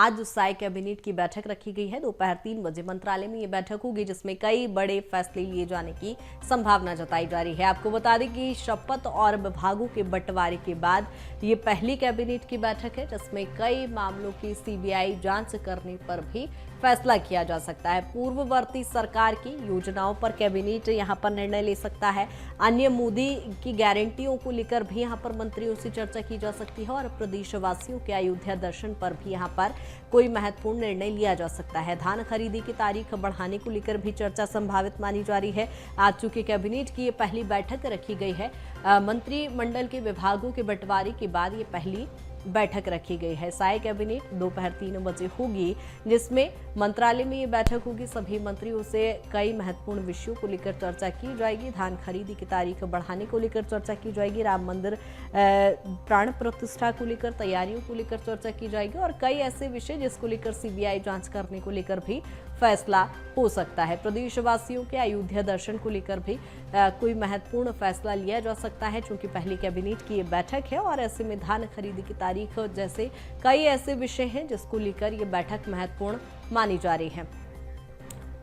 आज साय कैबिनेट की बैठक रखी गई है। दोपहर 3 बजे मंत्रालय में ये बैठक होगी, जिसमें कई बड़े फैसले लिए जाने की संभावना जताई जा रही है। आपको बता दें कि शपथ और विभागों के बंटवारे के बाद ये पहली कैबिनेट की बैठक है, जिसमें कई मामलों की सीबीआई जांच करने पर भी फैसला किया जा सकता है। पूर्ववर्ती सरकार की योजनाओं पर कैबिनेट यहां पर निर्णय ले सकता है। अन्य मोदी की गारंटियों को लेकर भी यहां पर मंत्रियों से चर्चा की जा सकती है और प्रदेशवासियों के अयोध्या दर्शन पर भी यहां पर कोई महत्वपूर्ण निर्णय लिया जा सकता है। धान खरीदी की तारीख बढ़ाने को लेकर भी चर्चा संभावित मानी जा रही है। आज चूंकि कैबिनेट की ये पहली बैठक रखी गई है, मंत्रिमंडल के विभागों के बंटवारे के बाद ये पहली बैठक रखी गई है। साय कैबिनेट दोपहर 3 बजे होगी, जिसमें मंत्रालय में ये बैठक होगी। सभी मंत्रियों से कई महत्वपूर्ण विषयों को लेकर चर्चा की जाएगी। धान खरीदी की तारीख बढ़ाने को लेकर चर्चा की जाएगी। राम मंदिर प्राण प्रतिष्ठा को लेकर तैयारियों को लेकर चर्चा की जाएगी और कई ऐसे विषय जिसको लेकर सीबीआई जांच करने को लेकर भी फैसला हो सकता है। प्रदेशवासियों के अयोध्या दर्शन को लेकर भी कोई महत्वपूर्ण फैसला लिया जा सकता है, क्योंकि पहली कैबिनेट की ये बैठक है और ऐसे में धान खरीदी की तारीख जैसे कई ऐसे विषय हैं जिसको लेकर ये बैठक महत्वपूर्ण मानी जा रही है।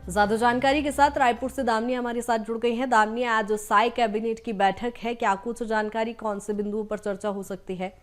ज्यादा जानकारी के साथ रायपुर से दामिनी हमारे साथ जुड़ गई हैं। दामिनी, आज साय कैबिनेट की बैठक है, क्या कुछ जानकारी, कौन से बिंदुओं पर चर्चा हो सकती है?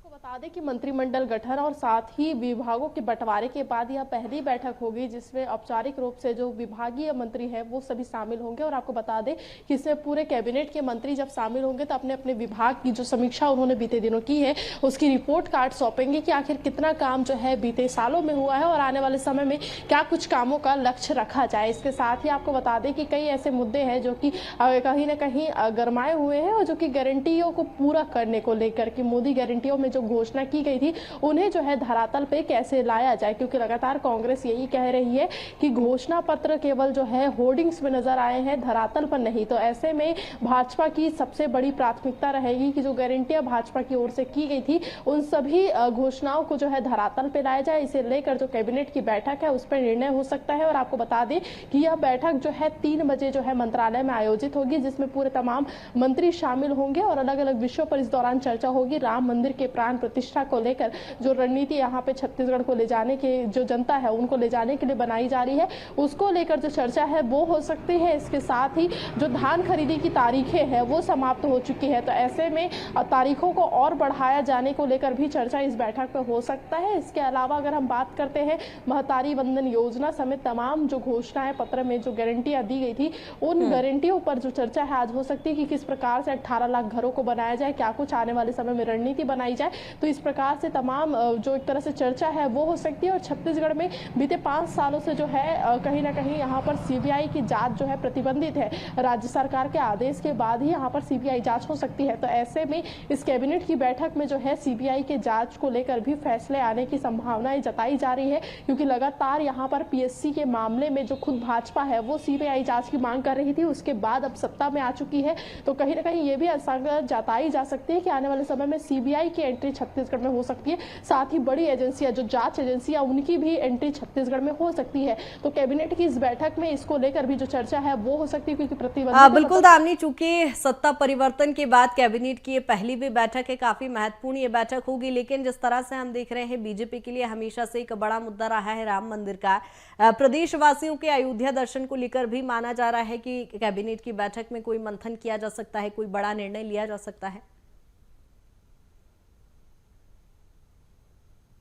बता दें कि मंत्रिमंडल गठन और साथ ही विभागों के बंटवारे के बाद यह पहली बैठक होगी जिसमें औपचारिक रूप से जो विभागीय मंत्री हैं वो सभी शामिल होंगे। और आपको बता दें कि इसमें पूरे कैबिनेट के मंत्री जब शामिल होंगे तो अपने अपने विभाग की जो समीक्षा उन्होंने बीते दिनों की है उसकी रिपोर्ट कार्ड सौंपेंगे कि आखिर कितना काम जो है बीते सालों में हुआ है और आने वाले समय में क्या कुछ कामों का लक्ष्य रखा जाए। इसके साथ ही आपको बता दें कि कई ऐसे मुद्दे हैं जो कि कहीं ना कहीं गरमाए हुए हैं और जो कि गारंटियों को पूरा करने को लेकर कि मोदी गारंटियों में जो घोषणा की गई थी उन्हें जो है धरातल पे कैसे लाया जाए, क्योंकि लगातार कांग्रेस यही कह रही है कि घोषणा पत्र केवल जो है होर्डिंग्स में नजर आए हैं, धरातल पर नहीं। तो ऐसे में भाजपा की सबसे बड़ी प्राथमिकता रहेगी कि जो गारंटियां भाजपा की ओर से की गई थी उन सभी घोषणाओं को जो है धरातल पे लाया जाए। इसे लेकर जो कैबिनेट की बैठक है उस पर निर्णय हो सकता है। और आपको बता दें कि यह बैठक जो है 3 बजे जो है मंत्रालय में आयोजित होगी, जिसमें पूरे तमाम मंत्री शामिल होंगे और अलग अलग विषयों पर इस दौरान चर्चा होगी। राम मंदिर के प्राण प्रतिष्ठा को लेकर जो रणनीति यहाँ पे छत्तीसगढ़ को ले जाने के जो जनता है उनको ले जाने के लिए बनाई जा रही है उसको लेकर जो चर्चा है वो हो सकती है। इसके साथ ही जो धान खरीदी की तारीखें हैं वो समाप्त हो चुकी है, तो ऐसे में तारीखों को और बढ़ाया जाने को लेकर भी चर्चा इस बैठक में हो सकता है। इसके अलावा अगर हम बात करते हैं महतारी वंदन योजना समेत तमाम जो घोषणाएं पत्र में जो गारंटियां दी गई थी उन गारंटियों पर जो चर्चा है आज हो सकती है कि किस प्रकार से 18 लाख घरों को बनाया जाए, क्या कुछ आने वाले समय में रणनीति बनाई जाए। तो इस प्रकार से तमाम जो एक तरह से चर्चा है वो हो सकती है। और छत्तीसगढ़ में बीते 5 सालों से जो है कहीं ना कहीं यहाँ पर सीबीआई की जांच जो है प्रतिबंधित है। राज्य सरकार के आदेश के बाद ही यहाँ पर सीबीआई जांच हो सकती है। तो ऐसे में इस कैबिनेट की बैठक में जो है सीबीआई के जांच को लेकर भी फैसले आने की संभावनाएं जताई जा रही है, क्योंकि लगातार यहाँ पर पीएससी के मामले में जो खुद भाजपा है वो सीबीआई जांच की मांग कर रही थी, उसके बाद अब सत्ता में आ चुकी है। तो कहीं ना कहीं ये भी आशंका जताई जा सकती है कि आने वाले समय में सीबीआई की एंट्री छत्तीसगढ़ में हो सकती है। साथ ही बड़ी एजेंसियां जो जांच एजेंसियां उनकी भी एंट्री छत्तीसगढ़ में हो सकती है। तो कैबिनेट की इस बैठक में इसको लेकर भी जो चर्चा है वो हो सकती है, क्योंकि प्रतिबंध बिल्कुल दामिनी, चूंकि सत्ता परिवर्तन के बाद कैबिनेट की ये पहली भी बैठक है, काफी महत्वपूर्ण ये बैठक होगी। लेकिन जिस तरह से हम देख रहे हैं बीजेपी के लिए हमेशा से एक बड़ा मुद्दा रहा है राम मंदिर का, प्रदेशवासियों के अयोध्या दर्शन को लेकर भी माना जा रहा है कि कैबिनेट की बैठक में कोई मंथन किया जा सकता है, कोई बड़ा निर्णय लिया जा सकता है।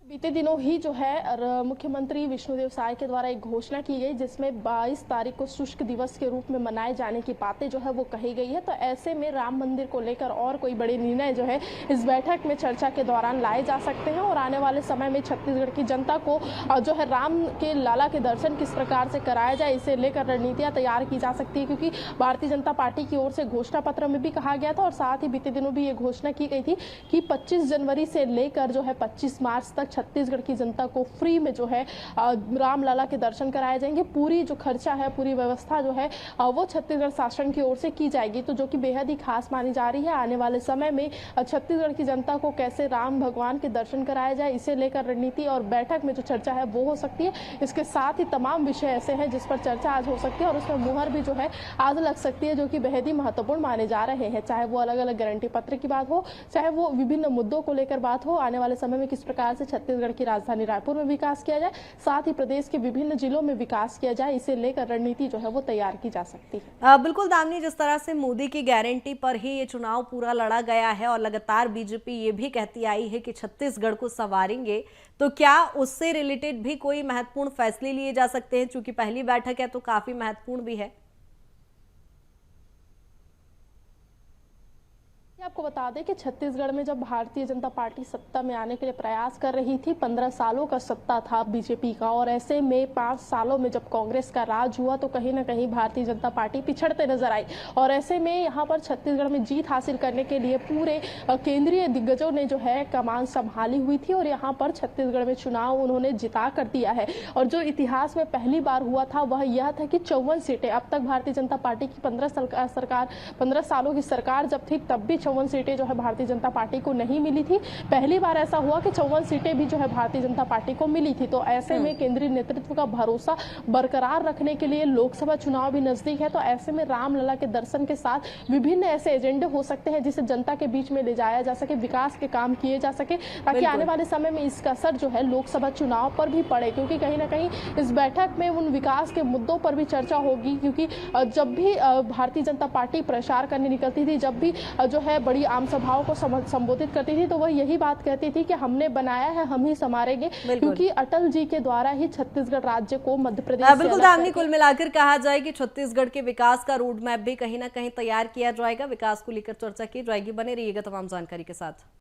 बीते दिनों ही जो है मुख्यमंत्री विष्णुदेव साय के द्वारा एक घोषणा की गई जिसमें 22 तारीख को शुष्क दिवस के रूप में मनाए जाने की बातें जो है वो कही गई है। तो ऐसे में राम मंदिर को लेकर और कोई बड़े निर्णय जो है इस बैठक में चर्चा के दौरान लाए जा सकते हैं और आने वाले समय में छत्तीसगढ़ की जनता को जो है राम के लाला के दर्शन किस प्रकार से कराया जाए इसे लेकर रणनीतियां तैयार की जा सकती है, क्योंकि भारतीय जनता पार्टी की ओर से घोषणा पत्र में भी कहा गया था और साथ ही बीते दिनों भी ये घोषणा की गई थी कि 25 जनवरी से लेकर जो है 25 मार्च तक छत्तीसगढ़ की जनता को फ्री में जो है रामलला के दर्शन कराए जाएंगे। पूरी जो खर्चा है, पूरी व्यवस्था जो है वो छत्तीसगढ़ शासन की ओर से की जाएगी, तो जो कि बेहद ही खास मानी जा रही है। आने वाले समय में छत्तीसगढ़ की जनता को कैसे राम भगवान के दर्शन कराया जाए, इसे लेकर रणनीति और बैठक में जो चर्चा है वो हो सकती है। इसके साथ ही तमाम विषय ऐसे हैं जिस पर चर्चा आज हो सकती है और उसमें मुहर भी जो है आज लग सकती है, जो कि बेहद ही महत्वपूर्ण माने जा रहे हैं। चाहे वो अलग अलग गारंटी पत्र की बात हो, चाहे वो विभिन्न मुद्दों को लेकर बात हो, आने वाले समय में किस प्रकार से छत्तीसगढ़ की राजधानी रायपुर में विकास किया जाए, साथ ही प्रदेश के विभिन्न जिलों में विकास किया जाए, इसे लेकर रणनीति जो है वो तैयार की जा सकती है। बिल्कुल दामिनी, जिस तरह से मोदी की गारंटी पर ही ये चुनाव पूरा लड़ा गया है और लगातार बीजेपी ये भी कहती आई है कि छत्तीसगढ़ को संवारेंगे, तो क्या उससे रिलेटेड भी कोई महत्वपूर्ण फैसले लिए जा सकते हैं? चूंकि पहली बैठक है तो काफी महत्वपूर्ण भी है। आपको बता दें कि छत्तीसगढ़ में जब भारतीय जनता पार्टी सत्ता में आने के लिए प्रयास कर रही थी, 15 सालों का सत्ता था बीजेपी का, और ऐसे में 5 सालों में जब कांग्रेस का राज हुआ तो कहीं ना कहीं भारतीय जनता पार्टी पिछड़ते नजर आई। और ऐसे में यहाँ पर छत्तीसगढ़ में जीत हासिल करने के लिए पूरे केंद्रीय दिग्गजों ने जो है कमान संभाली हुई थी और यहाँ पर छत्तीसगढ़ में चुनाव उन्होंने जिता कर दिया है। और जो इतिहास में पहली बार हुआ था वह यह था कि 54 सीटें, अब तक भारतीय जनता पार्टी की 15 सालों की सरकार जब थी तब भी 54 सीटें जो है भारतीय जनता पार्टी को नहीं मिली थी। पहली बार ऐसा हुआ कि 54 सीटें भी जो है भारतीय जनता पार्टी को मिली थी। तो ऐसे में केंद्रीय नेतृत्व का भरोसा बरकरार रखने के लिए लोकसभा चुनाव भी नजदीक है, तो ऐसे में रामलला के दर्शन के साथ विभिन्न ऐसे एजेंडे हो सकते हैं जिसे जनता के बीच में ले जाया जा सके, विकास के काम किए जा सके, ताकि आने वाले समय में इसका असर जो है लोकसभा चुनाव पर भी पड़े। क्योंकि कहीं ना कहीं इस बैठक में उन विकास के मुद्दों पर भी चर्चा होगी, क्योंकि जब भी भारतीय जनता पार्टी प्रचार करने निकलती थी, जब भी जो है बड़ी आम सभाओं को संबोधित करती थी, तो वह यही बात कहती थी कि हमने बनाया है, हम ही संवारेंगे, क्योंकि अटल जी के द्वारा ही छत्तीसगढ़ राज्य को मध्य प्रदेश। बिल्कुल दामिनी, कुल मिलाकर कहा जाए कि छत्तीसगढ़ के विकास का रोड मैप भी कहीं ना कहीं तैयार किया जाएगा, विकास को लेकर चर्चा की जाएगी। बने रहिएगा तमाम जानकारी के साथ।